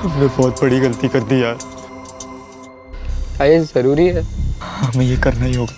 हमने बहुत बड़ी गलती कर दी यार। ये जरूरी है, हमें ये करना ही होगा।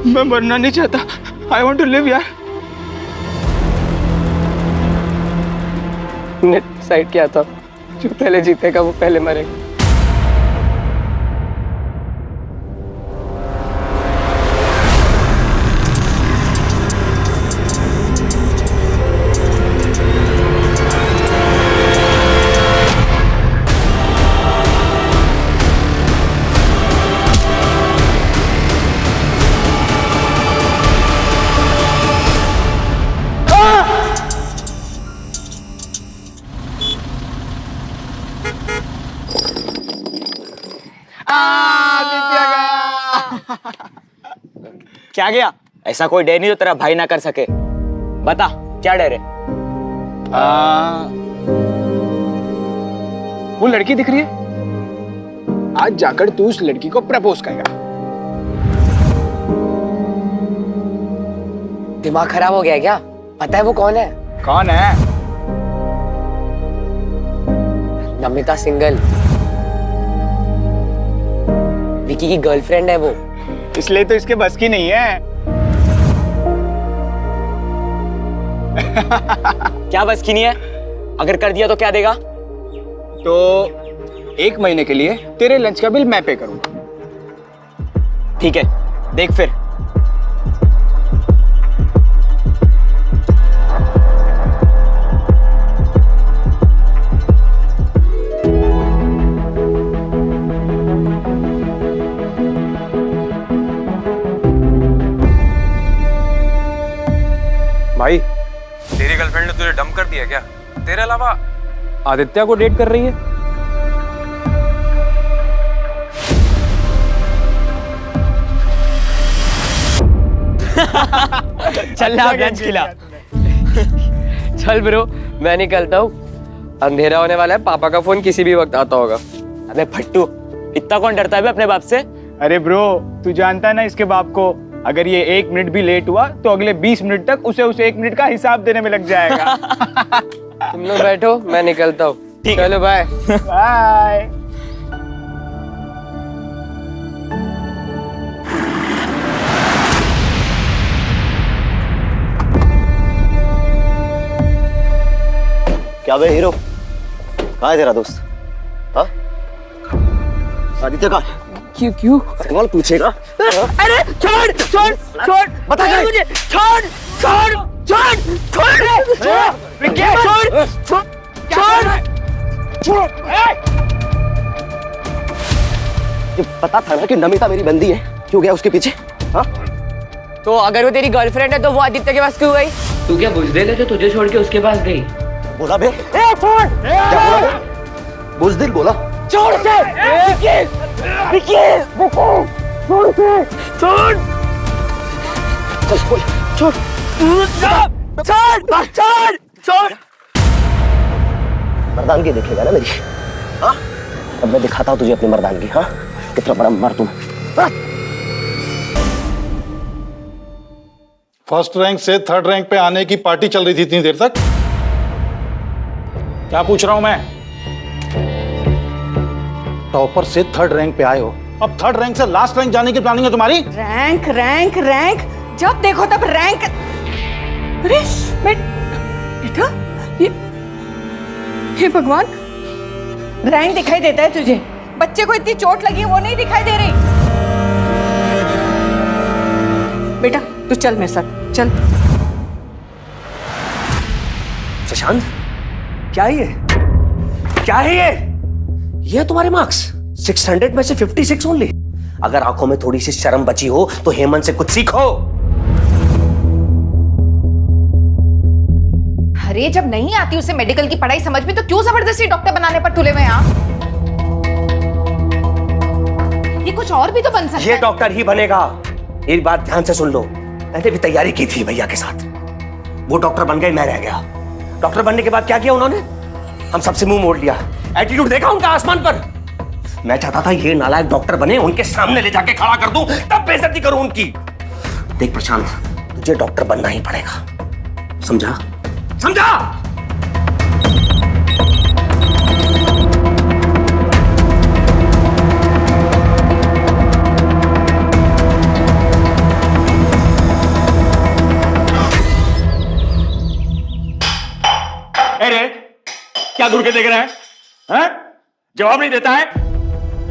मैं मरना नहीं चाहता। आई वॉन्ट टू लिव यार। ने डिसाइड किया था जो पहले जीतेगा वो पहले मरेगा। क्या गया? ऐसा कोई डर नहीं जो तेरा भाई ना कर सके। बता क्या डर है? वो लड़की दिख रही है, आज जाकर तू उस लड़की को प्रपोज करेगा। दिमाग खराब हो गया क्या? पता है वो कौन है? कौन है? नमिता सिंगल, विकी की गर्लफ्रेंड है वो। इसलिए तो इसके बस की नहीं है। क्या बस की नहीं है? अगर कर दिया तो क्या देगा? तो 1 महीने के लिए तेरे लंच का बिल मैं पे करूंगा। ठीक है, देख फिर। भाई, तेरी गर्लफ्रेंड ने तुझे डंप कर दिया क्या? तेरे अलावा आदित्य को डेट कर रही है? चल ना लंच खिला। चल ब्रो, मैं निकलता हूँ। अंधेरा होने वाला है, पापा का फोन किसी भी वक्त आता होगा। अबे फट्टू, इतना कौन डरता है बे अपने बाप से? अरे ब्रो, तू जानता है ना इसके बाप को, अगर ये 1 मिनट भी लेट हुआ तो अगले 20 मिनट तक उसे उस 1 मिनट का हिसाब देने में लग जाएगा। तुम लोग बैठो, मैं निकलता हूँ। चलो बाय। बाय। क्या बे हीरो, कहाँ है तेरा दोस्त? हाँ, आदित्य कहाँ? क्यों? सवाल पूछेगा? अरे छोड़ छोड़ छोड़, बता क्या है? मुझे छोड़ छोड़ छोड़ छोड़ छोड़ छोड़ छोड़। ये पता था ना कि नमिता मेरी बंदी है, क्यों गया उसके पीछे? हाँ, तो अगर वो तेरी गर्लफ्रेंड है तो वो आदित्य के पास क्यों गई? तू क्या बुजदिल है जो तुझे छोड़ के उसके पास गई? बोला बे? छोड़। क्या बोला बे? बुज़दिल बोला? छोड़ से छोड़ से छोड़। चल बोल, छोड़ छोड़ छोड़ छोड़। मर्दानगी देखेगा ना मेरी? हाँ, अब मैं दिखाता हूँ तुझे अपनी मर्दानगी। हाँ, कितना बड़ा मर्द हूँ। फर्स्ट रैंक से 3rd रैंक पे आने की पार्टी चल रही थी इतनी देर तक। क्या पूछ रहा हूं मैं? टॉपर से 3rd रैंक पे आए हो, अब 3rd रैंक से लास्ट रैंक जाने की प्लानिंग है तुम्हारी? रैंक रैंक रैंक, जब देखो तब रैंक। अरे बेटा, ये भगवान, रैंक दिखाई देता है तुझे? बच्चे को इतनी चोट लगी है वो नहीं दिखाई दे रही? बेटा तू चल मेरे साथ, चल। शशांक, क्या है ये? क्या है ये? ये है तुम्हारे मार्क्स? 600 में से 56 ओनली। अगर आंखों में थोड़ी सी शर्म बची हो तो हेमंत से कुछ सीखो। अरे जब नहीं आती उसे मेडिकल की पढ़ाई समझ में, तो क्यों जबरदस्ती डॉक्टर बनाने पर तुले हुए हैं आप? ये कुछ और भी तो बन सकता है। ये डॉक्टर ही बनेगा। एक बात ध्यान से सुन लो, मैंने भी तैयारी की थी भैया के साथ। वो डॉक्टर बन गए, मैं रह गया। डॉक्टर बनने के बाद क्या किया उन्होंने? हम सबसे मुंह मोड़ लिया। एटीट्यूड देखा उनका आसमान पर। मैं चाहता था ये नालायक डॉक्टर बने, उनके सामने ले जाके खड़ा कर दूं, तब बेइज्जती करूं उनकी। देख प्रशांत, तुझे डॉक्टर बनना ही पड़ेगा, समझा? समझा? अरे क्या घूर के देख रहा है? हैं? जवाब नहीं देता है।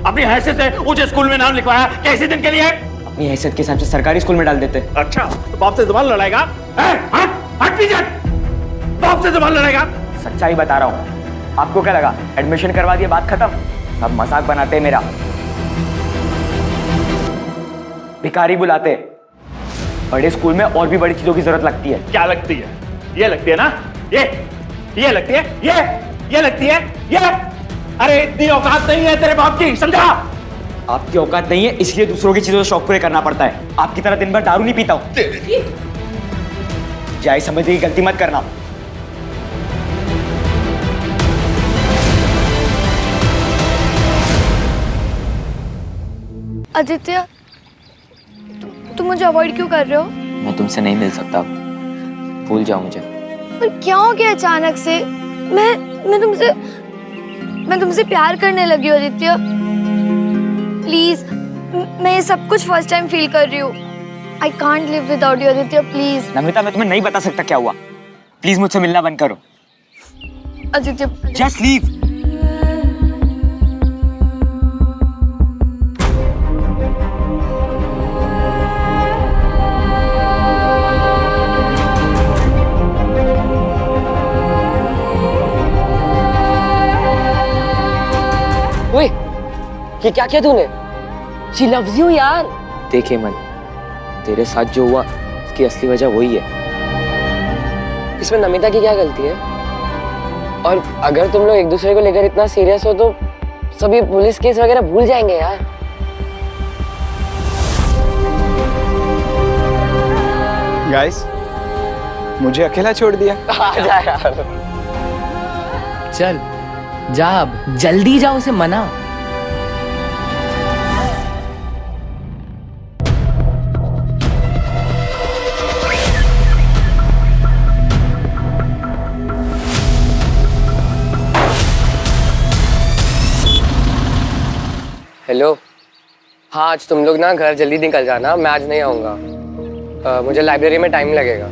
अपनी हैसियत से ऊंचे स्कूल में नाम लिखवाया, कैसे दिन के लिए? अपनी हैसियत के हिसाब से सरकारी स्कूल में डाल देते। अच्छा, तो बाप से जबान लड़ाएगा? हट पीछे, बाप से जबान लड़ाएगा? सच्चाई बता रहा हूँ। आपको क्या लगा एडमिशन करवा दिया बात खत्म? सब मजाक बनाते हैं मेरा, भिखारी बुलाते। बड़े स्कूल में और भी बड़ी चीजों की जरूरत लगती है। क्या लगती है? ये लगती है ना? ये लगती है, ये लगती है, ये। अरे इतनी औकात नहीं है तेरे बाप की, समझा? आपकी औकात नहीं है, इसलिए दूसरों की चीजों से शौक पूरे करना पड़ता है। आपकी तरह दिन भर दारू नहीं पीता हूं। जाए समझने की गलती मत करना। आदित्य, तुम मुझे अवॉइड क्यों कर रहे हो? मैं तुमसे नहीं मिल सकता, भूल जाओ मुझे। पर क्या हो गया अचानक से? मैं तुमसे प्यार करने लगी हूँ आदित्य। प्लीज, मैं ये सब कुछ फर्स्ट टाइम फील कर रही हूँ। I can't live without you Aditya, please. Namita, मैं तुम्हें नहीं बता सकता क्या हुआ। प्लीज मुझसे मिलना बंद करो। Aditya, just leave. ओए, ये क्या किया तूने? She loves you यार। देखिए मन, तेरे साथ जो हुआ इसकी असली वजह वही है। इसमें नमिता की क्या गलती है? और अगर तुम लोग एक दूसरे को लेकर इतना सीरियस हो तो सभी पुलिस केस वगैरह भूल जाएंगे यार। गाइस, मुझे अकेला छोड़ दिया। आ जा यार। चल जा, अब जल्दी जा, उसे मना। हेलो, हाँ आज तुम लोग ना घर जल्दी निकल जाना, मैं आज नहीं आऊँगा। मुझे लाइब्रेरी में टाइम लगेगा।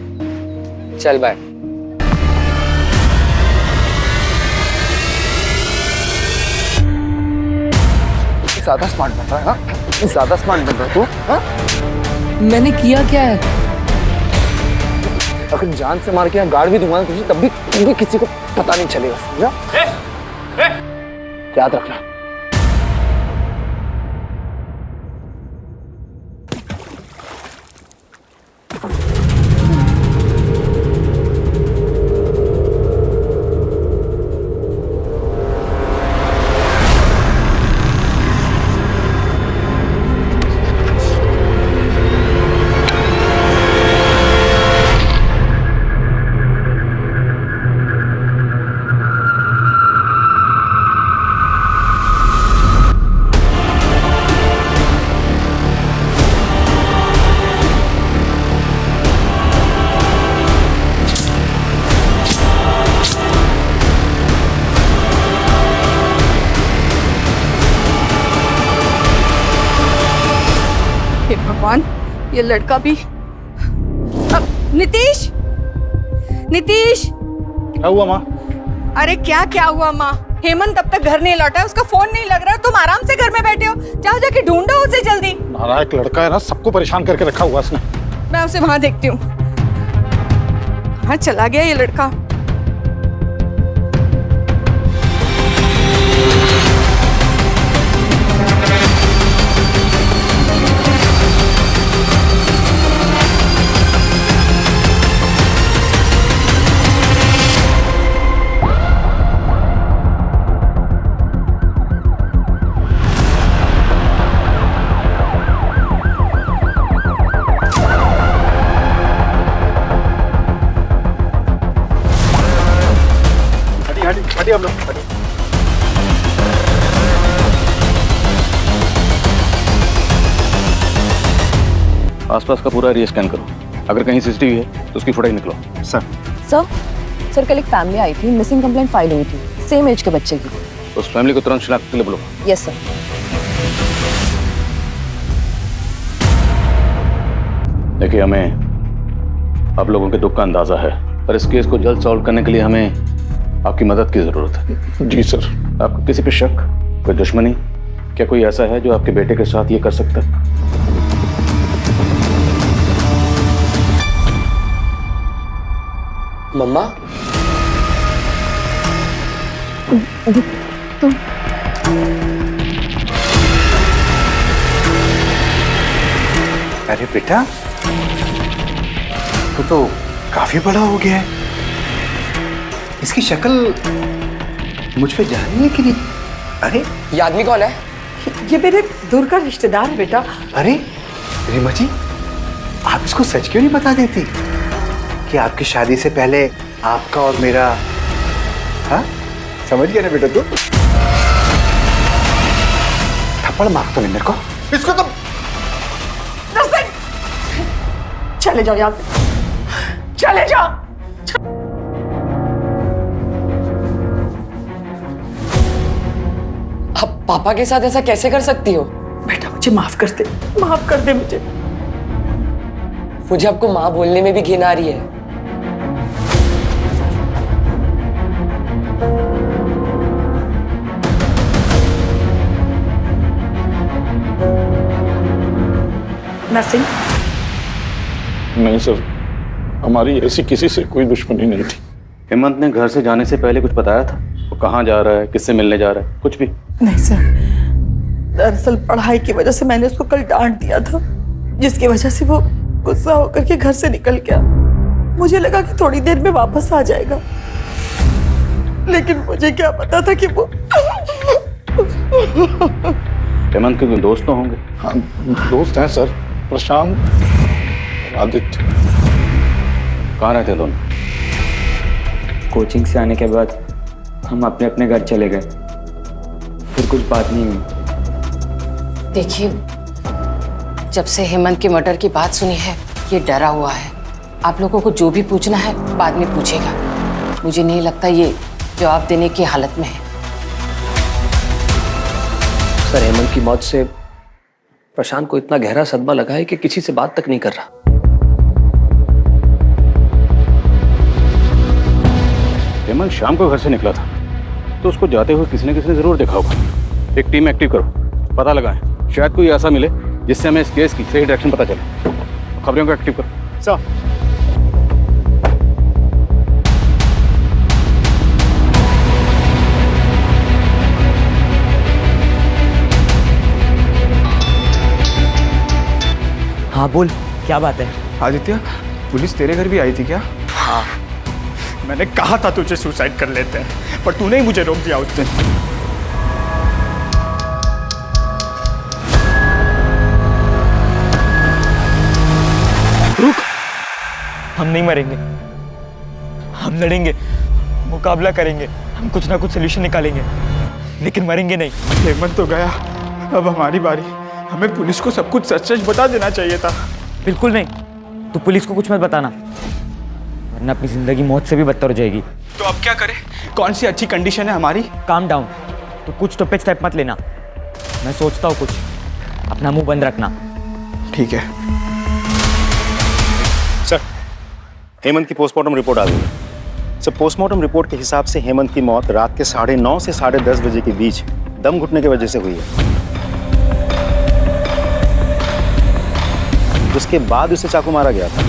चल बाय। ज्यादा स्मार्ट बन रहा है ना? ज्यादा स्मार्ट बन रहा है तू? हाँ? मैंने किया क्या है? अगर जान से मार के यहाँ गाड़ भी दूंगा तुझे, तब भी किसी को पता नहीं चलेगा, समझा? याद रखना। हे भगवान, ये लड़का भी। नीतीश, नीतीश! क्या हुआ माँ? अरे क्या हुआ माँ? हेमंत अब तक घर नहीं लौटा, उसका फोन नहीं लग रहा। तुम आराम से घर में बैठे हो, जाओ जाके ढूंढो उसे जल्दी। नालायक लड़का है ना, सबको परेशान करके रखा हुआ उसने। मैं उसे वहां देखती हूँ। कहाँ चला गया ये लड़का? हटिए हम लोग, हटिए। आसपास का पूरा एरिया स्कैन करो। अगर कहीं सीसीटीवी है तो उसकी फुटेज निकलो। सर सर कल एक फैमिली आई थी, मिसिंग कंप्लेंट फाइल हुई थी, सेम एज के बच्चे की। उस फैमिली को तुरंत शिनाख्त के लिए बोलो। Yes sir. देखिए, हमें आप लोगों के दुख का अंदाजा है, पर इस केस को जल्द सॉल्व करने के लिए हमें आपकी मदद की जरूरत है। जी सर। आपको किसी पे शक, कोई दुश्मनी, क्या कोई ऐसा है जो आपके बेटे के साथ ये कर सकता है? मम्मा, अरे बेटा, तो काफी बड़ा हो गया है। इसकी शक्ल मुझ पे जा रही है कि नहीं? अरे ये आदमी कौन है? ये मेरे दूर का रिश्तेदार है बेटा। अरे रीमा जी, आप इसको सच क्यों नहीं बता देती कि आपकी शादी से पहले आपका और मेरा, हाँ समझ गया ना बेटा तू? थप्पड़ मार तो मेरे को, इसको तो। चले जाओ यहाँ से, चले जाओ। आप पापा के साथ ऐसा कैसे कर सकती हो? बेटा मुझे माफ कर दे, माफ कर दे मुझे। मुझे आपको माँ बोलने में भी घिन आ रही है। नरसिंह, नहीं सर, हमारी ऐसी किसी से कोई दुश्मनी नहीं थी। हेमंत ने घर से जाने से पहले कुछ बताया था? वो कहाँ जा रहा है, किससे मिलने जा रहा है, कुछ भी? नहीं सर, दरअसल पढ़ाई की वजह से मैंने उसको कल डांट दिया था, जिसकी वजह से वो गुस्सा होकर के घर से निकल गया। मुझे लगा कि थोड़ी देर में वापस आ जाएगा, लेकिन मुझे क्या पता था कि वो हेमंत के कोई दोस्त तो होंगे? हाँ, दोस्त हैं सर, प्रशांत, आदित्य। कहाँ रहते दोनों? कोचिंग से आने के बाद हम अपने अपने घर चले गए, फिर कुछ बात नहीं हुई। देखिए, जब से हेमंत के मर्डर की बात सुनी है, ये डरा हुआ है। आप लोगों को जो भी पूछना है बाद में पूछेगा। मुझे नहीं लगता ये जवाब देने की हालत में है। सर, हेमंत की मौत से प्रशांत को इतना गहरा सदमा लगा है कि किसी से बात तक नहीं कर रहा। हेमंत शाम को घर से निकला था, तो उसको जाते हुए किसी ने जरूर देखा होगा। एक टीम एक्टिव करो, पता लगाएं, शायद कोई ऐसा मिले जिससे हमें इस केस की सही डायरेक्शन पता चले। खबरों को एक्टिव करो। सर हाँ बोल, क्या बात है? आदित्य, पुलिस तेरे घर भी आई थी क्या? हाँ। मैंने कहा था तुझे सुसाइड कर लेते हैं, पर तूने ही मुझे रोक दिया उस दिन। रुक, हम नहीं मरेंगे, हम लड़ेंगे, मुकाबला करेंगे, हम कुछ ना कुछ सोल्यूशन निकालेंगे, लेकिन मरेंगे नहीं। हेमंत तो गया, अब हमारी बारी। हमें पुलिस को सब कुछ सच सच बता देना चाहिए था। बिल्कुल नहीं, तू पुलिस को कुछ मत बताना, वरना अपनी जिंदगी मौत से भी बदतर हो जाएगी। तो अब क्या करें? कौन सी अच्छी कंडीशन है हमारी? काम डाउन, तो कुछ तो स्टेप मत लेना। मैं सोचता हूँ कुछ, अपना मुंह बंद रखना। ठीक है सर, हेमंत की पोस्टमार्टम रिपोर्ट आ गई है। सर, पोस्टमार्टम रिपोर्ट के हिसाब से हेमंत की मौत रात के 9:30 से 10:30 बजे के बीच दम घुटने की वजह से हुई है। उसके बाद उसे चाकू मारा गया था।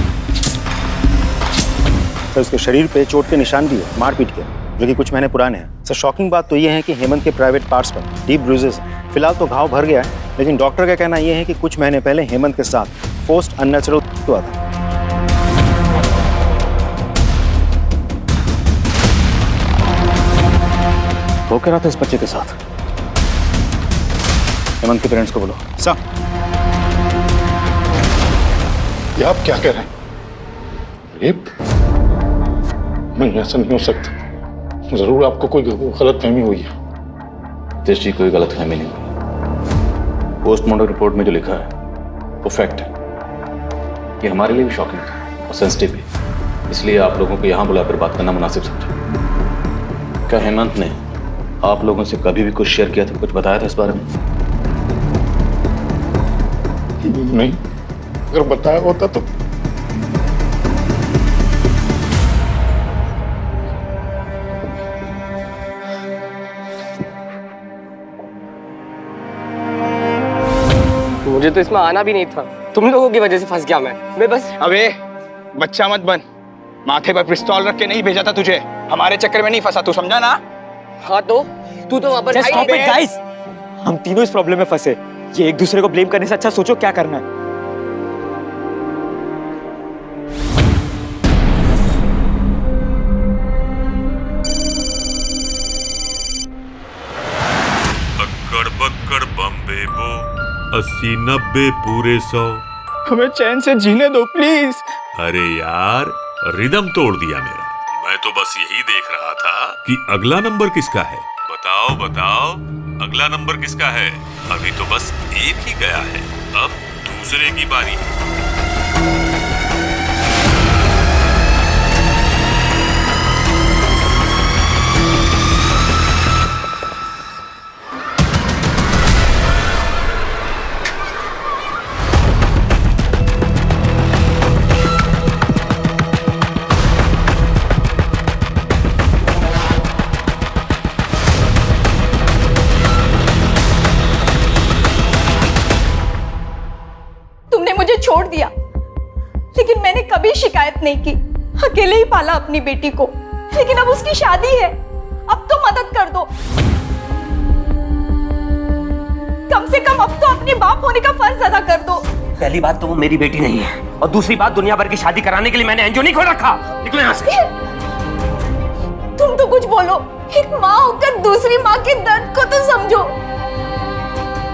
सर उसके शरीर पे चोट के निशान भी है, मारपीट के, जो कि कुछ महीने पुराने हैं। सर शॉकिंग बात तो ये है कि हेमंत के प्राइवेट पार्ट्स पर डीप ब्रूजेस हैं। फिलहाल तो घाव भर गया है, लेकिन डॉक्टर का कहना यह है कि कुछ महीने पहले हेमंत के साथ फोर्स्ड अननेचुरल हुआ था। वो कह रहा था इस बच्चे के साथ। हेमंत के पेरेंट्स को बोलो। सर ये आप क्या कह रहे हैं? रेप? नहीं, ऐसा नहीं हो सकता। जरूर आपको कोई गलतफहमी हुई है। नितेश जी, कोई गलतफहमी नहीं हुई। पोस्टमार्टम रिपोर्ट में जो लिखा है वो फैक्ट है। ये हमारे लिए भी शॉकिंग था और सेंसिटिव भी, इसलिए आप लोगों को यहाँ बुलाकर बात करना मुनासिब समझा। क्या हेमंत ने आप लोगों से कभी भी कुछ शेयर किया था, कुछ बताया था इस बारे में? नहीं, अगर बताया होता तो मुझे तो इसमें आना भी नहीं था, तुम लोगों की वजह से फंस गया मैं बस। अबे बच्चा मत बन, माथे पर पिस्तौल रख के नहीं भेजा था तुझे, हमारे चक्कर में नहीं फंसा, तू समझा ना? हाँ तो तू तो वहां पर गाइस, हम तीनों इस प्रॉब्लम में फंसे। ये एक दूसरे को ब्लेम करने से अच्छा सोचो क्या करना है। अक्कड़ बक्कड़ बम्बे बो 80-90 पूरे 100। हमें चैन से जीने दो प्लीज। अरे यार, रिदम तोड़ दिया मेरा। मैं तो बस यही देख रहा था कि अगला नंबर किसका है। बताओ बताओ, अगला नंबर किसका है? अभी तो बस एक ही गया है, अब दूसरे की बारी है। छोड़ दिया, लेकिन मैंने कभी शिकायत नहीं की। अकेले ही पाला अपनी बेटी को, लेकिन अब उसकी शादी है, अब तो मदद कर दो। कम से कम अब तो अपने बाप होने का फर्ज अदा कर दो। पहली बात तो वो मेरी बेटी नहीं है, और दूसरी बात दुनिया भर की शादी कराने के लिए मैंने एनजीओ नहीं खोल रखा। निकलो यहाँ से। तुम तो कुछ बोलो, एक माँ होकर दूसरी माँ के दर्द को तो समझो।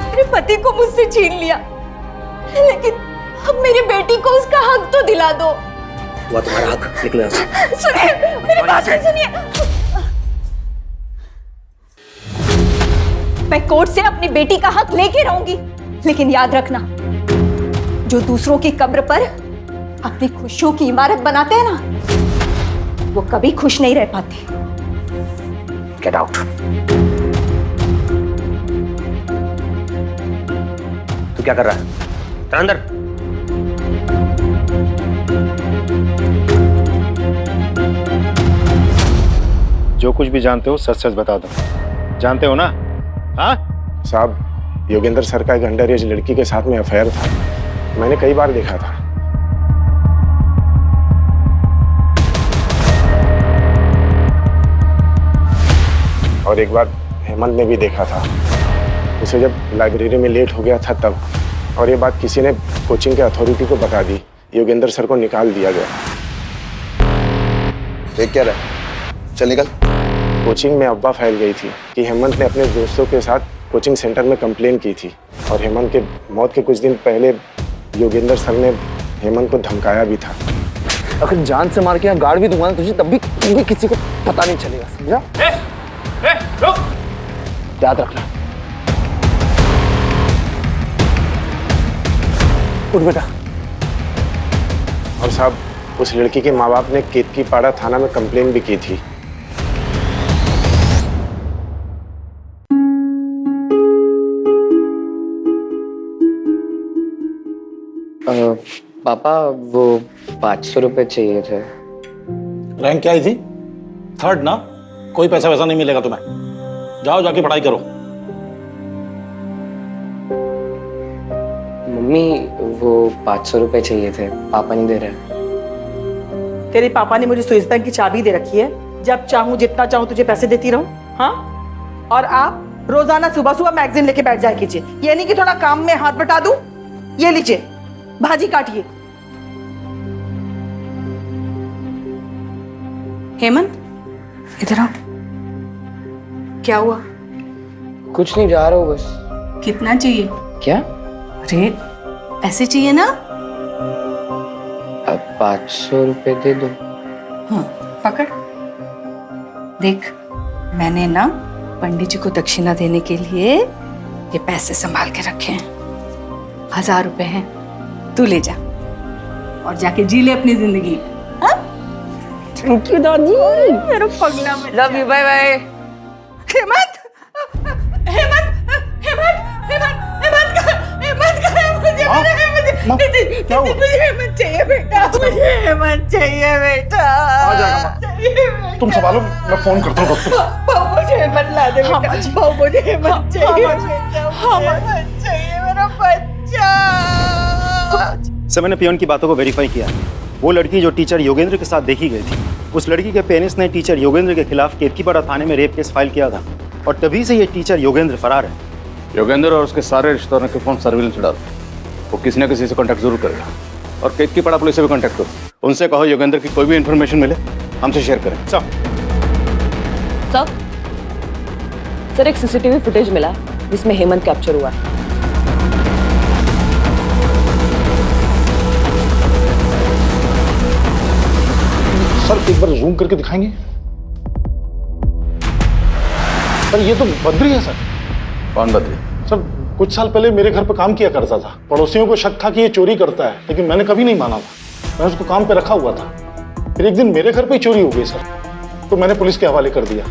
मेरे पति को मुझसे छीन लिया, लेकिन अब मेरी बेटी को उसका हक तो दिला दो। वो तुम्हारा हक। निकलो यहाँ से। सुनिए, मेरी बात सुनिए। मैं कोर्ट से अपनी बेटी का हक लेके रहूंगी, लेकिन याद रखना, जो दूसरों की कब्र पर अपनी खुशियों की इमारत बनाते हैं ना, वो कभी खुश नहीं रह पाते। Get out. तू क्या कर रहा है? चल अंदर। जो कुछ भी जानते हो सच सच बता दो। जानते हो ना? हाँ साहब, योगेंद्र सर का एक अंडर एज लड़की के साथ में अफेयर था, मैंने कई बार देखा था। और एक बार हेमंत ने भी देखा था उसे, जब लाइब्रेरी में लेट हो गया था तब। और ये बात किसी ने कोचिंग के अथॉरिटी को बता दी, योगेंद्र सर को निकाल दिया गया। देख क्या रहा? चल निकल। कोचिंग में अफवाह फैल गई थी कि हेमंत ने अपने दोस्तों के साथ कोचिंग सेंटर में कंप्लेन की थी, और हेमंत के मौत के कुछ दिन पहले योगेंद्र सर ने हेमंत को धमकाया भी था। अगर जान से मार के यहाँ गाड़ भी दूंगा तुझे, तब भी किसी को पता नहीं चलेगा, समझा? याद रखना। उठ बेटा। और साहब, उस लड़की के माँ बाप ने केतकी पाड़ा थाना में कंप्लेन भी की थी। पापा, वो 500 रुपए चाहिए थे। रैंक क्या आई थी? 3rd ना? कोई पैसा वैसा नहीं मिलेगा तुम्हें। जाओ जाके पढ़ाई करो। मम्मी, वो 500 रुपए चाहिए थे, पापा नहीं दे रहे। तेरे पापा ने मुझे स्विस बैंक की चाबी दे रखी है, जब चाहूं जितना चाहूं तुझे पैसे देती रहूं। हाँ, और आप रोजाना सुबह सुबह मैगजीन लेके बैठ जाया कीजिए, ये नहीं कि थोड़ा काम में हाथ बटा दूं। ये लीजिए, भाजी काटिए। हेमंत, इधर आओ। क्या हुआ? कुछ नहीं, जा रहा हूँ बस। कितना चाहिए? क्या? अरे पैसे चाहिए ना? अब 500 रुपए दे दो। हाँ, पकड़। देख, मैंने ना पंडित जी को दक्षिणा देने के लिए ये पैसे संभाल के रखे हैं। 1000 रुपए हैं, तू ले जा और जाके जी ले अपनी जिंदगी। थैंक यू दादी, मेरा पगला। Love you, bye bye. Hemant, Hemant, Hemant, Hemant, Hemant का, हेमंत का, मुझे हेमंत चाहिए बेटा, मुझे हेमंत चाहिए बेटा। आ जाएगा माँ, तुम संभालो, मैं फोन करता हूँ डॉक्टर। मुझे हेमंत ला दे बेटा, मुझे हेमंत चाहिए बेटा, हेमंत चाहिए मेरा बच्चा। सर, मैंने पियोन की बातों को वेरीफाई किया। वो लड़की जो टीचर योगेंद्र के साथ देखी गई थी, उस लड़की के पेरेंट्स ने टीचर योगेंद्र के खिलाफ केतकीपाड़ा थाने में रेप केस फाइल किया था और तभी से ये टीचर योगेंद्र फरार है। योगेंद्र और उसके सारे रिश्तेदारों के फोन सर्विलेंस डाल, वो किसी न किसी से कांटेक्ट जरूर करेगा। और केतकीपाड़ा पुलिस से भी कांटेक्ट करो, उनसे कहो योगेंद्र की कोई भी इन्फॉर्मेशन मिले हमसे शेयर करें। सर, सर, एक सीसीटीवी फुटेज मिला जिसमें हेमंत कैप्चर हुआ। सर, एक बार जूम करके दिखाएंगे? सर, ये तो बद्री है सर। कौन बद्री? सर, कुछ साल पहले मेरे घर पे काम किया करता था। पड़ोसियों को शक था कि ये चोरी करता है, लेकिन मैंने कभी नहीं माना था। मैं उसको काम पे रखा हुआ था। फिर एक दिन मेरे घर पे ही चोरी हो गई सर, तो मैंने पुलिस के हवाले कर दिया।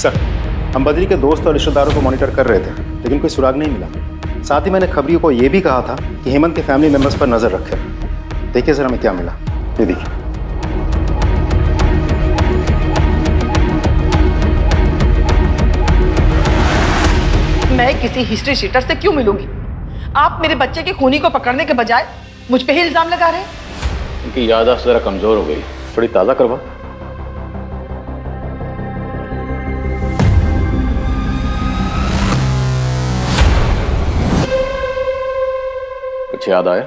सर, हम बद्री के दोस्त और रिश्तेदारों को मॉनिटर कर रहे थे, लेकिन कोई सुराग नहीं मिला। साथ ही मैंने खबरियों को यह भी कहा था कि हेमंत के फैमिली मेंबर्स पर नजर रखें। देखिए सर, हमें क्या मिला, ये देखिए। मैं किसी हिस्ट्री शीटर से क्यों मिलूंगी? आप मेरे बच्चे के खूनी को पकड़ने के बजाय मुझ पे ही इल्जाम लगा रहे हैं। उनकी याददाश्त जरा कमजोर हो गई, थोड़ी ताज़ा करवा। कुछ याद आया?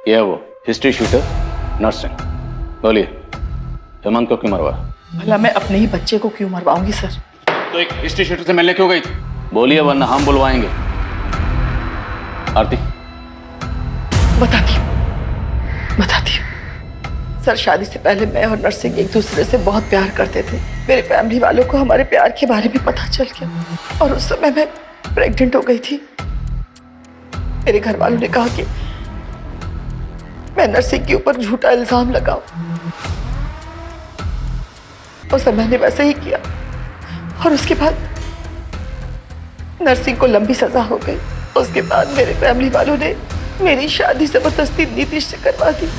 ये है वो हिस्ट्री शूटर नर्सिंग। बोलिए, हेमंत को क्यों मरवा? भला मैं अपने ही बच्चे को क्यों मरवाऊंगी सर? तो एक हिस्ट्री शूटर से मिलने क्यों गई थी? बोलिए, वरना हम बुलवाएंगे। आरती, बताती हूँ। सर, शादी से पहले मैं और नर्सिंग एक दूसरे से बहुत प्यार करते थे। मेरे फैमिली वालों को हमारे प्यार के बारे में पता चल गया और उस समय मैं प्रेग्नेंट हो गई थी। मेरे घर वालों ने कहा कि मैं नर्सिंग के ऊपर झूठा इल्जाम लगाऊं। उस समय मैंने वैसे ही किया और उसके बाद नर्सिंग को लंबी सजा हो गई। उसके बाद मेरे फैमिली वालों ने मेरी शादी जबरदस्ती नीतीश से करवा दी।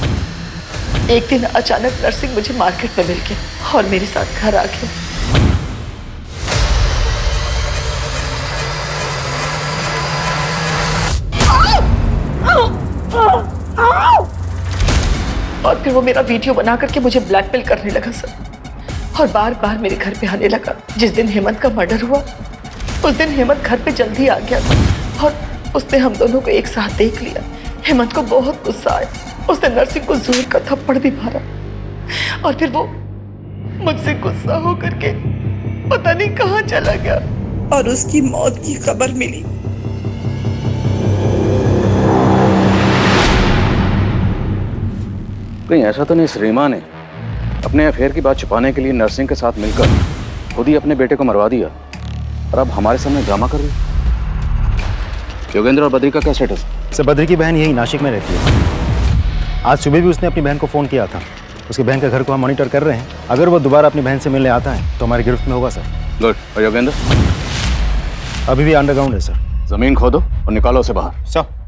एक दिन अचानक नर्सिंग मुझे मार्केट में मिल गया और मेरे साथ घर आ गया। और फिर वो मेरा वीडियो बना करके मुझे ब्लैकमेल करने लगा सर, और बार बार मेरे घर पे आने लगा। जिस दिन हेमंत का मर्डर हुआ उस दिन हेमंत घर पे जल्दी आ गया था और उसने हम दोनों को एक साथ देख लिया। हेमंत को बहुत गुस्सा आया, उसने नर्सिंग को जोर का थप्पड़ भी मारा और फिर वो मुझसे गुस्सा होकर के पता नहीं कहाँ चला गया और उसकी मौत की खबर मिली। कहीं ऐसा तो नहीं श्रीमा ने अपने अफेयर की बात छुपाने के लिए नर्सिंग के साथ मिलकर खुद ही अपने बेटे को मरवा दिया और अब हमारे सामने ड्रामा कर रही? योगेंद्र और बद्री का क्या स्टेटस? सर बद्री की बहन यही नासिक में रहती है। आज सुबह भी उसने अपनी बहन को फ़ोन किया था। उसकी बहन के घर को हम मॉनिटर कर रहे हैं। अगर वो दोबारा अपनी बहन से मिलने आता है तो हमारी गिरफ्त में होगा सर। गुड। और योगेंद्र? अभी भी अंडरग्राउंड है सर। जमीन खोदो और निकालो उसे बाहर। सर।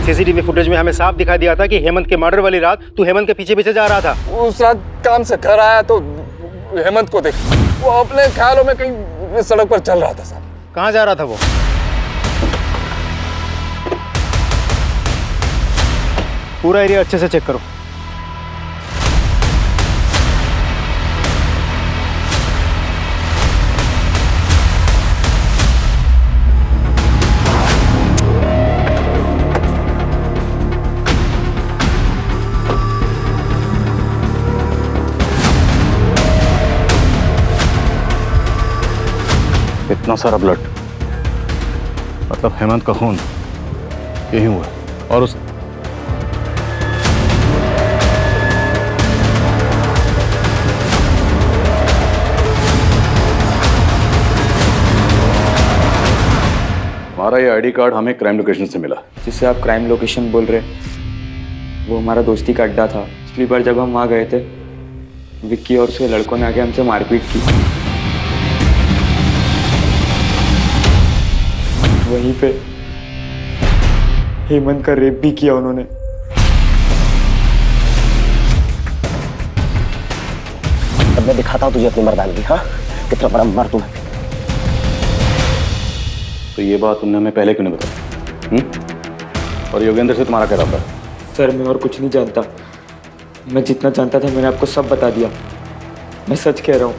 सीसीटीवी फुटेज में हमें साफ दिखा दिया था कि हेमंत के मर्डर वाली रात तू हेमंत के पीछे पीछे जा रहा था। उस रात काम से घर आया तो हेमंत को देख, वो अपने ख्यालों में कहीं सड़क पर चल रहा था साहब। कहाँ जा रहा था वो? पूरा एरिया अच्छे से चेक करो। इतना सारा ब्लड, मतलब हेमंत का खून यही हुआ। और उस हमारा ये आईडी कार्ड हमें क्राइम लोकेशन से मिला। जिससे आप क्राइम लोकेशन बोल रहे, वो हमारा दोस्ती का अड्डा था। पिछली बार जब हम वहाँ गए थे, विक्की और उसके लड़कों ने आके हमसे मारपीट की। वहीं पे हेमंत का रेप भी किया उन्होंने। अब मैं दिखाता हूँ तुझे अपनी मर्दानगी। हाँ, कितना बड़ा मर्द है। तो ये बात तुमने हमें पहले क्यों नहीं बताई? और योगेंद्र से तुम्हारा क्या रहा है? सर मैं और कुछ नहीं जानता। मैं जितना जानता था मैंने आपको सब बता दिया। मैं सच कह रहा हूँ।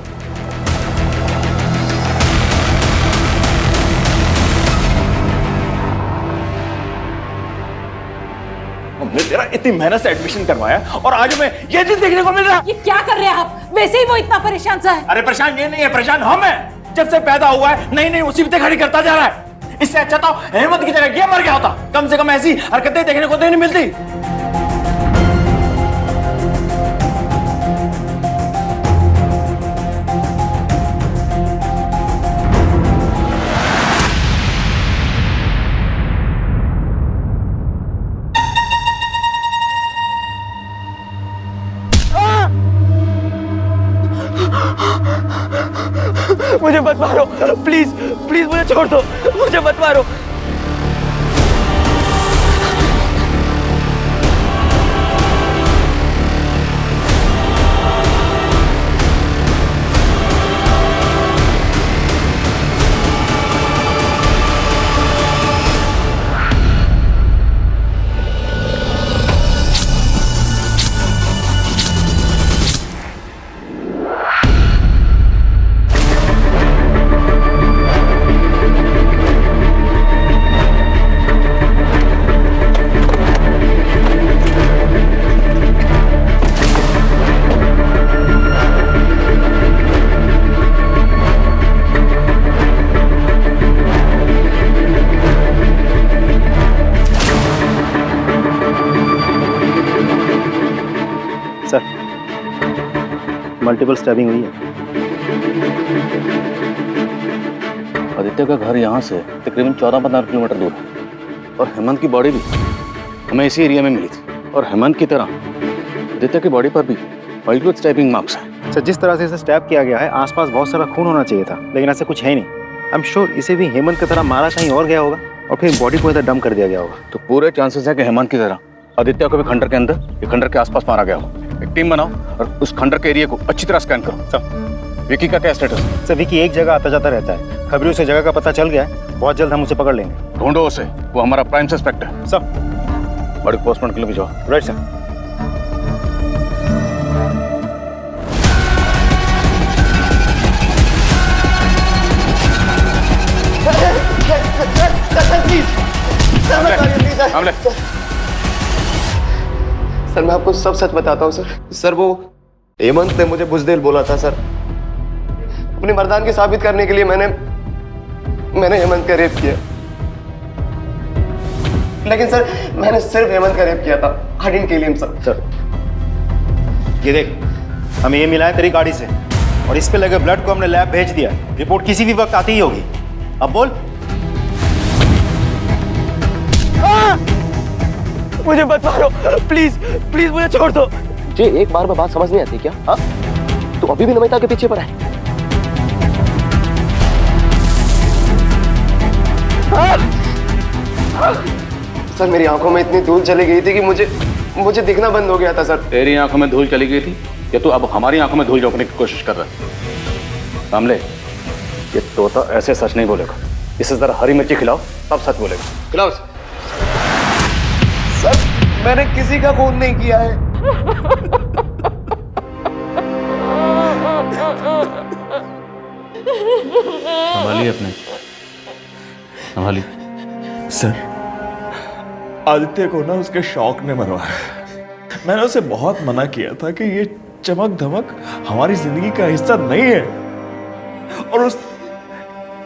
हमने तेरा इतनी मेहनत से एडमिशन करवाया और आज हमें ये दिन देखने को मिल रहा है। ये क्या कर रहे हैं आप? वैसे ही वो इतना परेशान सा है। अरे परेशान ये नहीं है, परेशान हम हैं। जब से पैदा हुआ है नई नई मुसीबतें खड़ी करता जा रहा है। इससे अच्छा तो हेमंत की जगह ये मर गया होता। कम से कम ऐसी हरकतें देखने को तो नहीं मिलती। मुझे मत मारो, प्लीज प्लीज मुझे छोड़ दो, मुझे मत मारो। मल्टीपल स्टैबिंग हुई है। आदित्य का घर यहाँ से तकरीबन 14-15 किलोमीटर दूर है और हेमंत की बॉडी भी हमें इसी एरिया में मिली थी। और हेमंत की तरह आदित्य की बॉडी पर भी मल्टीपल स्टैबिंग मार्क्स हैं। सर जिस तरह से इसे स्टैब किया गया है आसपास बहुत सारा खून होना चाहिए था, लेकिन ऐसा कुछ है नहीं। आई एम श्योर इसे भी हेमंत की तरह मारा कहीं और गया होगा और फिर बॉडी को इधर डंप कर दिया गया होगा। तो पूरे चांसेस है कि हेमंत की तरह आदित्य को भी खंडर के अंदर या खंडर के आसपास मारा गया होगा। एक टीम बनाओ और उस खंडर के एरिया को अच्छी तरह स्कैन करो। सर विकी का क्या स्टेटस है? सर विकी एक जगह आता जाता रहता है। खबरी उसे जगह का पता चल गया है, बहुत जल्द हम उसे पकड़ लेंगे। ढूंढो उसे, वो हमारा प्राइम सस्पेक्ट है। सर बॉडी पोस्टमार्टम के लिए भिजवाओ। Right sir. सर मैं आपको सब सच बताता हूँ सर। सर वो हेमंत ने मुझे बुज़दिल बोला था सर। अपनी मर्दानगी साबित करने के लिए मैंने हेमंत का रेप किया। लेकिन सर मैंने सिर्फ हेमंत का रेप किया था। I didn't kill him sir. ये देख, हमें ये मिला है तेरी गाड़ी से और इस पे लगे ब्लड को हमने लैब भेज दिया। रिपोर्ट किसी भी वक्त आती ही होगी। अब बोल। मुझे मत मारो, प्लीज प्लीज मुझे छोड़ दो। जी एक बार में बात समझ नहीं आती क्या? हाँ, तू अभी भी नमिता के पीछे पड़ा है। सर मेरी आंखों में इतनी धूल चली गई थी कि मुझे दिखना बंद हो गया था सर। तेरी आंखों में धूल चली गई थी या तू अब हमारी आंखों में धूल झोंकने की कोशिश कर रहा है? कामले, ये तोता ऐसे सच नहीं बोलेगा। इसे जरा हरी मिर्ची खिलाओ तब सच बोलेगा। खिलाओ इसे। सर मैंने किसी का खून नहीं किया है। संभालिए अपने, संभालिए। सर आदित्य को ना उसके शौक ने मरवाया। मैंने उसे बहुत मना किया था कि ये चमक धमक हमारी जिंदगी का हिस्सा नहीं है, और उस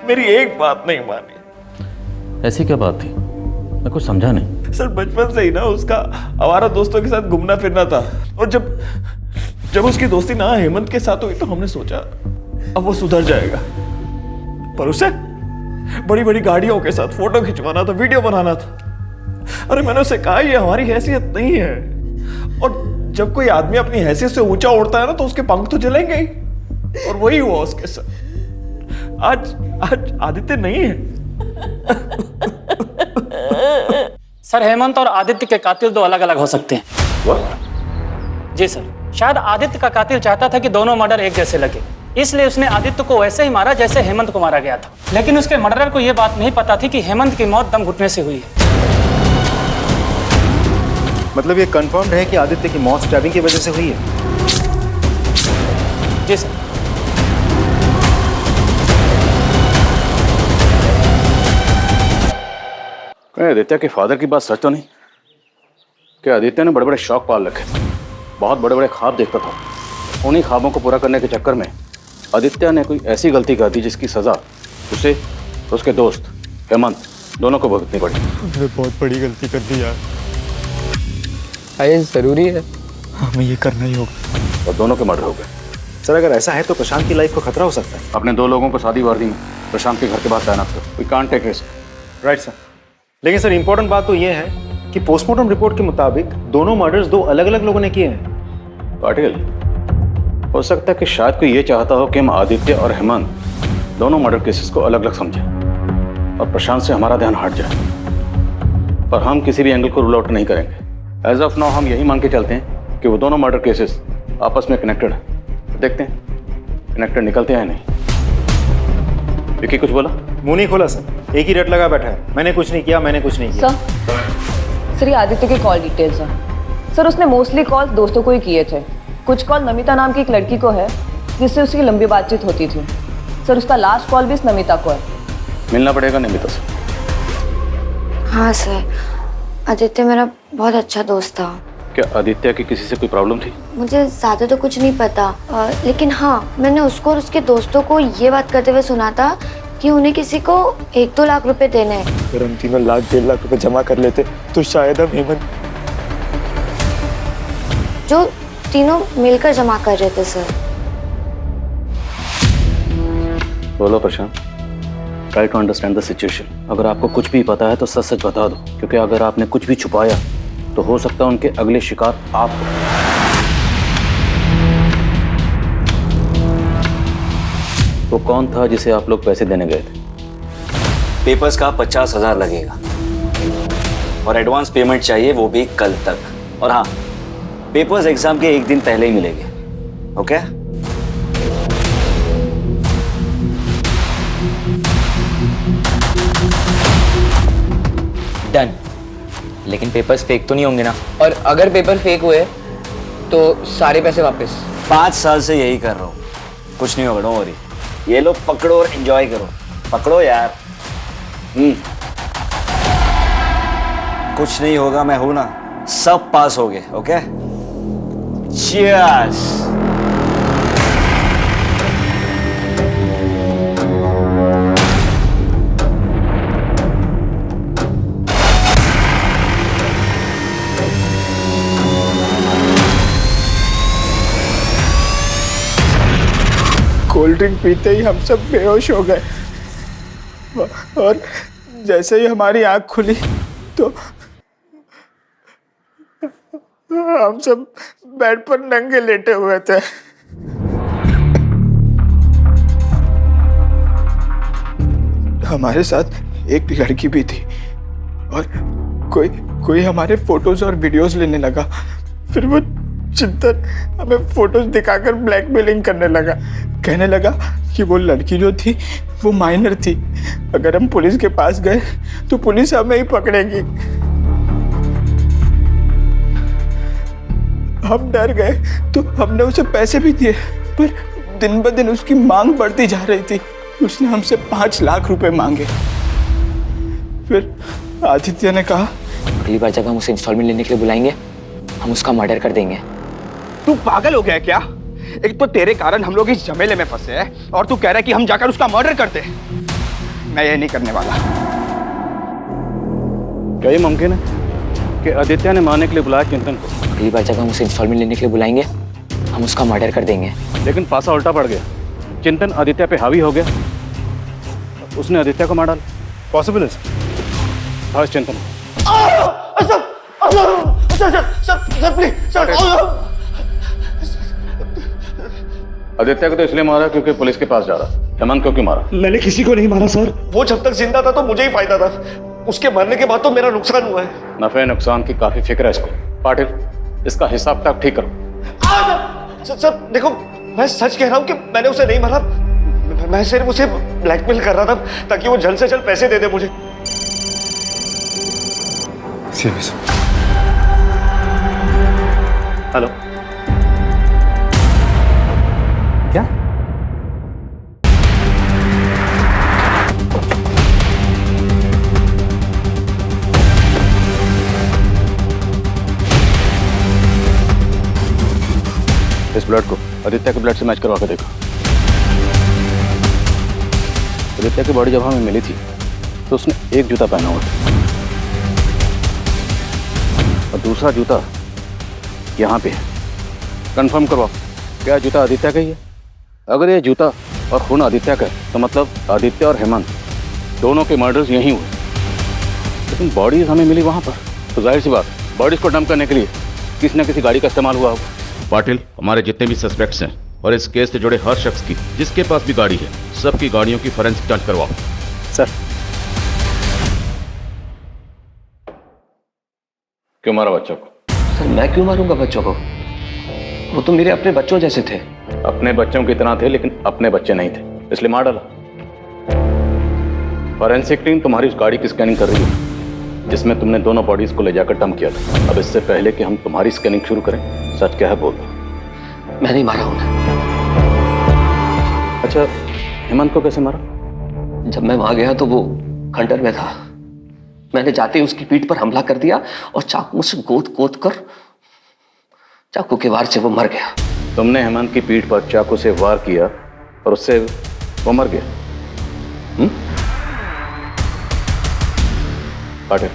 मेरी एक बात नहीं मानी। ऐसी क्या बात थी? मैं कुछ समझा नहीं। सर बचपन से ही ना उसका आवारा दोस्तों के साथ घूमना फिरना था, और जब उसकी दोस्ती ना हेमंत के साथ हुई तो हमने सोचा अब वो सुधर जाएगा, पर उसे बड़ी बड़ी गाड़ियों के साथ फोटो खिंचवाना था, वीडियो बनाना था। अरे मैंने उसे कहा ये हमारी हैसियत नहीं है, और जब कोई आदमी अपनी हैसियत से ऊंचा उड़ता है ना तो उसके पंख तो जलेंगे ही, और वही हुआ उसके साथ। आज आदित्य नहीं है। सर हेमंत और आदित्य के कातिल दो अलग अलग हो सकते हैं। जी सर, शायद आदित्य का कातिल चाहता था कि दोनों मर्डर एक जैसे लगे, इसलिए उसने आदित्य को वैसे ही मारा जैसे हेमंत को मारा गया था। लेकिन उसके मर्डरर को यह बात नहीं पता थी कि हेमंत की मौत दम घुटने से हुई है। मतलब ये कंफर्म्ड है कि आदित्य की मौत स्टैबिंग की वजह से हुई है? जी सर। आदित्य के फादर की बात सच तो नहीं? क्या आदित्य ने बड़े बड़े शौक पाल रखे थे, बहुत बड़े बड़े ख्वाब देखता था। उन्हीं ख्वाबों को पूरा करने के चक्कर में आदित्य ने कोई ऐसी गलती कर दी जिसकी सजा उसे और उसके दोस्त हेमंत दोनों को भुगतनी पड़ी। मैंने बहुत बड़ी गलती कर दी यार। ये जरूरी है, हमें ये करना ही होगा। और दोनों के मर्डर हो गए। सर अगर ऐसा है तो प्रशांत की लाइफ को खतरा हो सकता है। अपने दो लोगों को शादी वर्दी में प्रशांत के घर के बाद तैनात करो। We can't take risk. Right sir. लेकिन सर इंपॉर्टेंट बात तो ये है कि पोस्टमार्टम रिपोर्ट के मुताबिक दोनों मर्डर्स दो अलग अलग लोगों ने किए हैं। पाटिल, हो सकता है कि शायद कोई ये चाहता हो कि हम आदित्य और हेमंत दोनों मर्डर केसेस को अलग अलग समझें और प्रशांत से हमारा ध्यान हट जाए, पर हम किसी भी एंगल को रूल आउट नहीं करेंगे। एज ऑफ नाउ हम यही मान के चलते हैं कि वो दोनों मर्डर केसेस आपस में कनेक्टेड है। देखते हैं कनेक्टेड निकलते हैं नहीं। विकी कुछ बोला? मुंह नहीं खोला सर, एक ही रट लगा बैठा है। मैंने कुछ नहीं किया, मैंने कुछ नहीं किया। सर ये आदित्य की कॉल डिटेल्स हैं। सर उसने मोस्टली कॉल दोस्तों को ही किए थे। कुछ कॉल नमिता नाम की एक लड़की को है जिससे उसकी लंबी बातचीत होती थी। सर उसका लास्ट कॉल भी इस नमिता को है। मिलना पड़ेगा नमिता से। हाँ सर, आदित्य मेरा बहुत अच्छा दोस्त था। क्या आदित्य की किसी से कोई प्रॉब्लम थी? मुझे ज़्यादा तो कुछ नहीं पता, लेकिन हाँ मैंने उसको और उसके दोस्तों को ये बात करते हुए सुना था कि उन्हें किसी को 1-2 लाख रुपए देने हैं। अगर हम तीनों 1-1.5 लाख रुपए जमा कर लेते तो शायद हम हेमंत जो तीनों मिलकर जमा कर रहे थे सर। बोलो Prashant, try to understand the situation. अगर आपको कुछ भी पता है तो सच सच बता दो, क्योंकि अगर आपने कुछ भी छुपाया तो हो सकता है उनके अगले शिकार आप हो। वो कौन था जिसे आप लोग पैसे देने गए थे? पेपर्स का 50,000 लगेगा और एडवांस पेमेंट चाहिए, वो भी कल तक। और हाँ, पेपर्स एग्जाम के 1 दिन पहले ही मिलेंगे। ओके? डन। लेकिन पेपर्स फेक तो नहीं होंगे ना? और अगर पेपर फेक हुए तो सारे पैसे वापस। 5 साल से यही कर रहा हूँ, कुछ नहीं होगा, डोंट वरी। ये लो पकड़ो और एंजॉय करो। पकड़ो यार। कुछ नहीं होगा, मैं हूं ना। सब पास हो गए। ओके? चीयर्स। कोल्ड ड्रिंक पीते ही हम सब बेहोश हो गए और जैसे ही हमारी आंख खुली तो हम सब बेड पर नंगे लेटे हुए थे। हमारे साथ एक लड़की भी थी और कोई हमारे फोटोज और वीडियोस लेने लगा। फिर वो चिंतन हमें फोटोज दिखाकर ब्लैकमेलिंग करने लगा। कहने लगा कि वो लड़की जो थी वो माइनर थी, अगर हम पुलिस के पास गए तो पुलिस हमें ही पकड़ेगी। हम डर गए तो हमने उसे पैसे भी दिए, पर दिन ब दिन उसकी मांग बढ़ती जा रही थी। उसने हमसे 5 लाख रुपए मांगे। फिर आदित्य ने कहा, अगली बार जब हम उसे इंस्टॉलमेंट लेने के लिए बुलाएंगे हम उसका मर्डर कर देंगे। तू पागल हो गया क्या? एक तो तेरे कारण हम लोग इस झमेले में फंसे हैं और तू कह रहा है कि हम जाकर उसका मर्डर करते हैं। मैं ये नहीं करने वाला। क्या ये मुमकिन है कि आदित्य ने मारने के लिए बुलाया चिंतन को? अगली बार जब हम उसे इंस्टॉलमेंट लेने के लिए बुलाएंगे हम उसका मर्डर कर देंगे। लेकिन पासा उल्टा पड़ गया। चिंतन आदित्य पे हावी हो गया, उसने आदित्य को मार डाला। पॉसिबल है हाँ चिंतन। आदित्य को तो इसलिए मारा क्योंकि पुलिस के पास जा रहा। हेमंत को क्यों मारा? मैंने किसी को नहीं मारा सर। वो जब तक जिंदा था तो मुझे ही फायदा था, उसके मरने के बाद तो मेरा नुकसान हुआ है। नफे नुकसान की काफी फिक्र है इसको। पाटिल इसका हिसाब किताब ठीक करो। सर देखो, मैं सच कह रहा हूँ कि मैंने उसे नहीं मारा। मैं सिर्फ उसे ब्लैकमेल कर रहा था ताकि वो जल्द से जल्द पैसे दे दे मुझे। हेलो, क्या? इस ब्लड को आदित्य के ब्लड से मैच करवा के देखो। आदित्य की बॉडी जब हमें मिली थी तो उसने एक जूता पहना हुआ था और दूसरा जूता यहाँ पे है। कंफर्म करवाओ, क्या जूता आदित्य का ही है? अगर ये जूता और खून आदित्य का है तो मतलब आदित्य और हेमंत दोनों के मर्डर्स यहीं हुए। लेकिन बॉडीज हमें मिली वहाँ पर, तो जाहिर सी बात बॉडीज को डंप करने के लिए किसी न किसी गाड़ी का इस्तेमाल हुआ होगा। पाटिल, हमारे जितने भी सस्पेक्ट्स हैं और इस केस से जुड़े हर शख्स की जिसके पास भी गाड़ी है, सबकी गाड़ियों की फोरेंसिक जांच करवाओ। सर। क्यों मारा बच्चों को? सर मैं क्यों मारूंगा बच्चों को? वो तो मेरे अपने बच्चों जैसे थे। अपने बच्चों की तरह थे लेकिन अपने बच्चे नहीं थे, इसलिए मार डाला। फॉरेंसिक टीम तुम्हारी उस गाड़ी की स्कैनिंग कर रही है जिसमें तुमने दोनों बॉडीज को ले जाकर डंप किया था। अब इससे पहले कि हम तुम्हारी स्कैनिंग शुरू करें, सच क्या है बोल दो। मैं नहीं मारा उन्हें। अच्छा, हेमंत को कैसे मारा? जब मैं वहां गया तो वो खंडर में था। मैंने जाते ही उसकी पीठ पर हमला कर दिया और चाकू से गोद कर चाकू के वार से वो मर गया। तुमने हेमंत की पीठ पर चाकू से वार किया और उससे वो मर गया? पाटिल,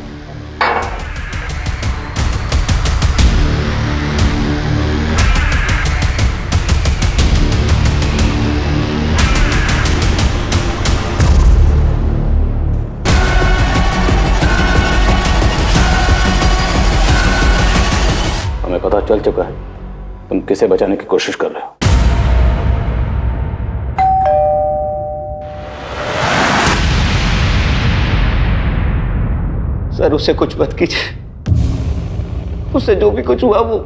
हमें पता चल चुका है तुम किसे बचाने की कोशिश कर रहे हो। सर उससे कुछ मत कीजिए। उससे जो भी कुछ हुआ वो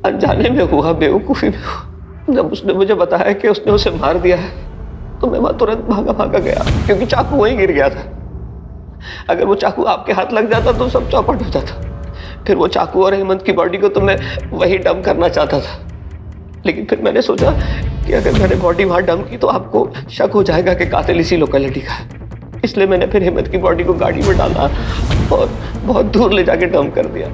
अनजाने में हुआ, बेवकूफी में हुआ। जब उसने मुझे बताया कि उसने उसे मार दिया है तो मैं वहां तुरंत भागा गया क्योंकि चाकू वहीं गिर गया था। अगर वो चाकू आपके हाथ लग जाता तो सब चौपट हो जाता। फिर वो चाकू और हेमंत की बॉडी को तो मैं वहीं डंप करना चाहता था, लेकिन फिर मैंने सोचा कि अगर मैंने बॉडी वहां डंप की तो आपको शक हो जाएगा कि कातिल इसी लोकेलिटी का है। इसलिए मैंने फिर हेमंत की बॉडी को गाड़ी में डाला और बहुत दूर ले जाके डंप कर दिया।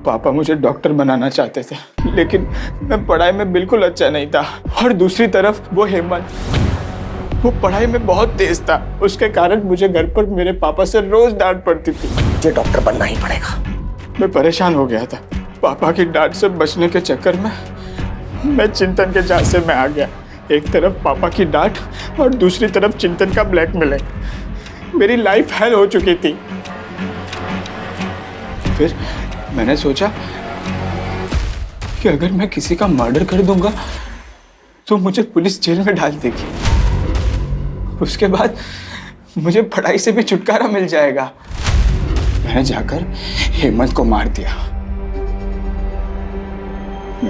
पापा मुझे डॉक्टर बनाना चाहते थे, लेकिन मैं पढ़ाई में बिल्कुल अच्छा नहीं था। और दूसरी तरफ वो हेमंत, वो पढ़ाई में बहुत तेज था। उसके कारण मुझे घर पर मेरे पापा से रोज डांट पड़ती थी। मुझे डॉक्टर बनना ही पड़ेगा। मैं परेशान हो गया था। पापा की डांट से बचने के चक्कर में मैं चिंतन के झांसे में आ गया। एक तरफ पापा की डांट और दूसरी तरफ चिंतन का ब्लैकमेलिंग। मेरी लाइफ हेल हो चुकी थी। फिर मैंने सोचा कि अगर मैं किसी का मर्डर कर दूंगा तो मुझे पुलिस जेल में डाल देगी। उसके बाद मुझे पढ़ाई से भी छुटकारा मिल जाएगा। मैंने जाकर हेमंत को मार दिया।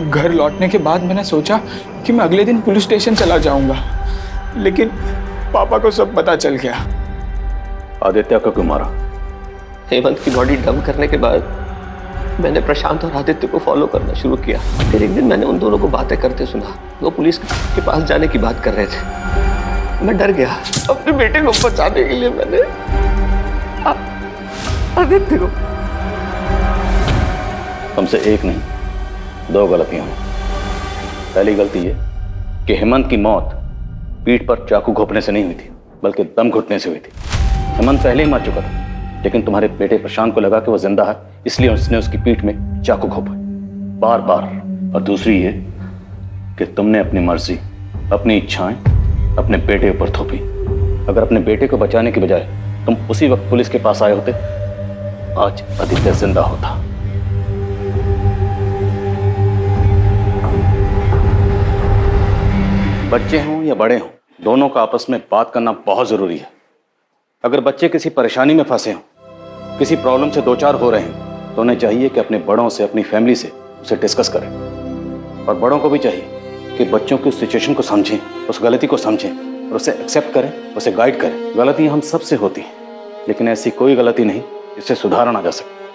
घर लौटने के बाद मैंने सोचा कि मैं अगले दिन पुलिस स्टेशन चला जाऊंगा, लेकिन पापा को सब पता चल गया। आदित्य को क्यों मारा? हेमंत की बॉडी डंप करने के बाद मैंने प्रशांत और आदित्य को फॉलो करना शुरू किया। फिर एक दिन मैंने उन दोनों को बातें करते सुना। वो पुलिस के पास जाने की बात कर रहे थे। मैं डर गया। अपने बेटे को बचाने के लिए मैंने आदित्य को। हमसे एक नहीं, 2 गलतियां हुई। पहली गलती ये कि हेमंत की मौत पीठ पर चाकू घोंपने से नहीं हुई थी, बल्कि दम घुटने से हुई थी। हेमंत पहले ही मर चुका था, लेकिन तुम्हारे बेटे प्रशांत को लगा कि वो जिंदा है, इसलिए उसने उसकी पीठ में चाकू घोंपा बार बार। और दूसरी ये कि तुमने अपनी मर्जी, अपनी इच्छाएं अपने बेटे ऊपर थोपी। अगर अपने बेटे को बचाने की बजाय तुम उसी वक्त पुलिस के पास आए होते, आज आदित्य जिंदा होता। बच्चे हों या बड़े हों, दोनों का आपस में बात करना बहुत जरूरी है। अगर बच्चे किसी परेशानी में फंसे हों, किसी प्रॉब्लम से 2-4 हो रहे हैं, तो उन्हें चाहिए कि अपने बड़ों से, अपनी फैमिली से उसे डिस्कस करें। और बड़ों को भी चाहिए कि बच्चों की उस सिचुएशन को समझें, उस गलती को समझें और उसे एक्सेप्ट करें, उसे गाइड करें। गलतियां हम सबसे होती हैं, लेकिन ऐसी कोई गलती नहीं जिससे सुधारा ना जा सके।